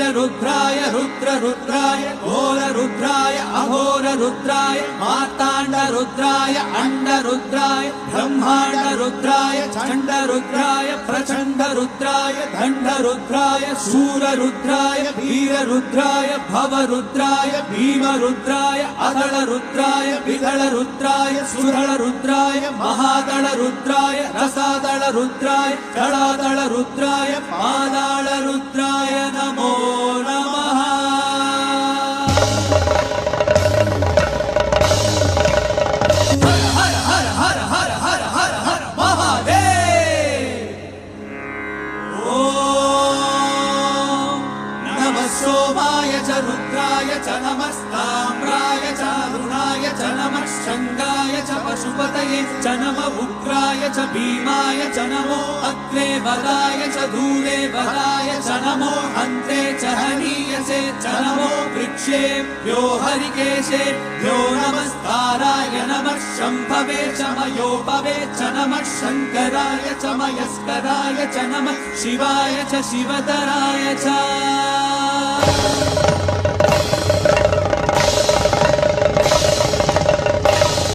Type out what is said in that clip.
वीररुद्राय रुद्ररुद्राय घोररुद्राय अघोररुद्राय मार्ताण्डरुद्राय अण्डरुद्राय ब्रह्माण्डरुद्राय चण्डरुद्राय प्रचण्डरुद्राय दण्डरुद्राय शूररुद्राय वीररुद्राय भवरुद्राय भीमरुद्राय अदलरुद्राय विदलरुद्राय सुरलरुद्राय महादलरुद्राय रसादलरुद्राय दलादलरुद्राय पादालरुद्राय नमो नमः। हर हर हर हर हर हर हर महादेव। ओम नमः सोमाय च रुद्राय च नमस्ताम्राय च अरुणाय च नमः शङ्गाय च पशुपतये च नमः उग्राय च भीमाय च नमो अग्रे वदाय च दूरे वदाय च नमो अन्ते च हनीयसे च नमो वृक्षेभ्यो हरिकेशेभ्यो नमस्काराय नमः शम्भवे च मयोपवे च नमः शङ्कराय च मयस्कराय च नमः शिवाय च शिवतराय च